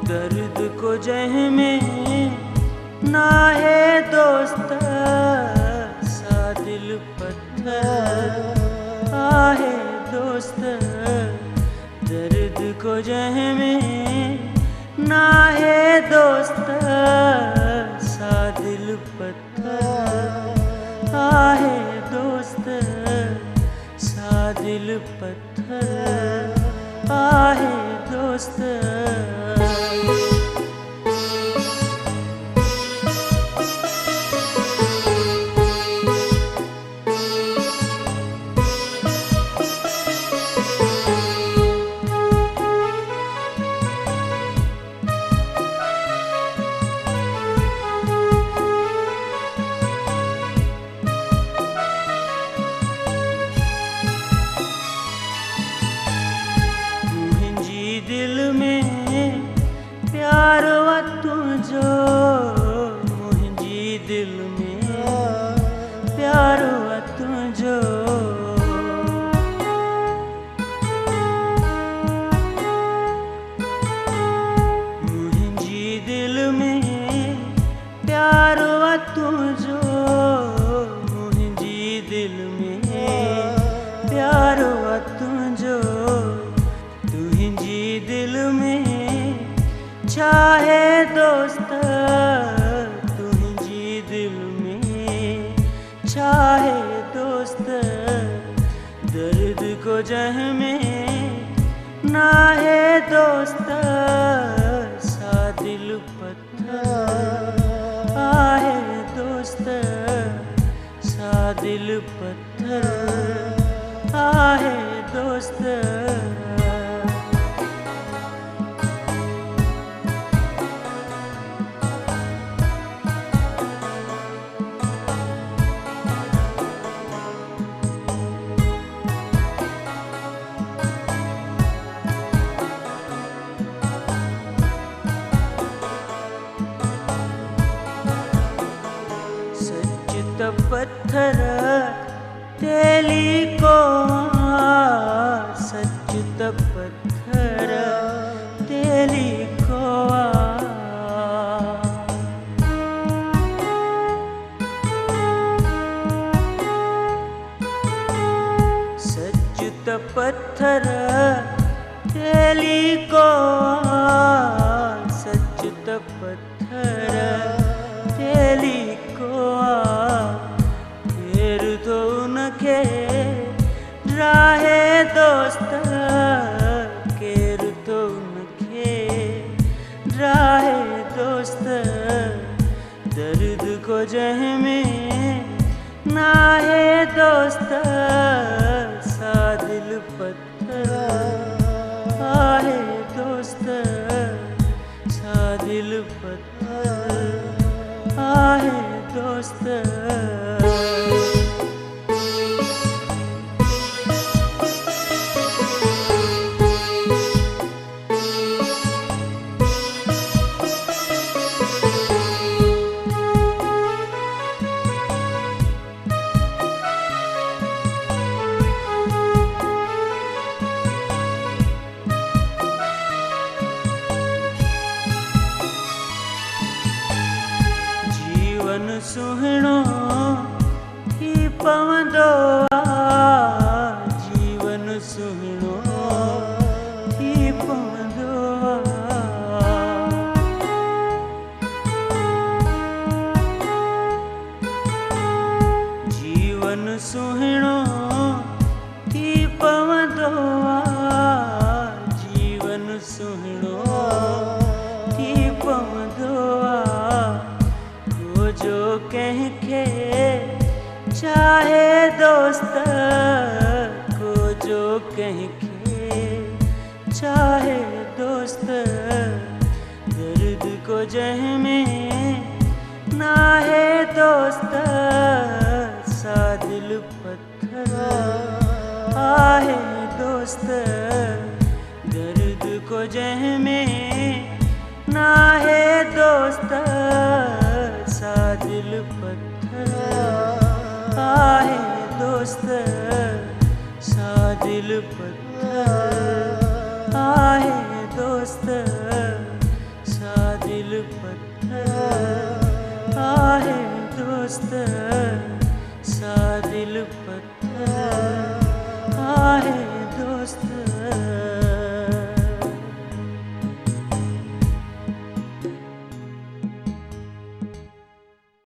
दर्द को जह में ना है दोस्त, सा दिल पत्थर आहे दोस्त। दर्द को जह में ना है दोस्त, सा दिल पत्थर आहे दोस्त, सा दिल पत्थर आहे दोस्त। दिल में प्यार व तुझो, मुझी दिल में प्यार व तुझो। मुझी दिल में प्यार व तुझो, मुझी दिल में प्यार व तुझो। तुझी दिल में चाहे दोस्त, तुझी दिल में चाहे दोस्त। दर्द को जह में ना है दोस्त, सा दिल पत्थर आहे दोस्त, सा दिल पत्थर आहे दोस्त। पत्थर तेली को, सच पत्थर तेली को। सच पत्थर तेली को, सच पत्थर तेली को। फिर तो उनके राहे दोस्त, केर तो उनके राहे दोस्त। दर्द को जह में ना है दोस्त, सा दिल पत्थर आहे दोस्त, सा दिल पत्थर आहे दोस्त। जीवन सुहिणो थी पवंदो, जीवन सुहिणो थी पवंदो। जीवन सुहिणो थी पवंदो, जीवन सुहिणो थी पवंदो। जो कंहिंखे चाहे दोस्त, को जो कंहिंखे चाहे दोस्त। दर्द को जह में ना है दोस्त, सा दिल पत्थर आहे दोस्त। दर्द को जह में ना है दोस्त, सा दिल पत्थर आहे दोस्त, सा दिल पत्थर आहे दोस्त, दिल पत्थर आहे दोस्त, सा दिल पत्थर आहे दोस्त।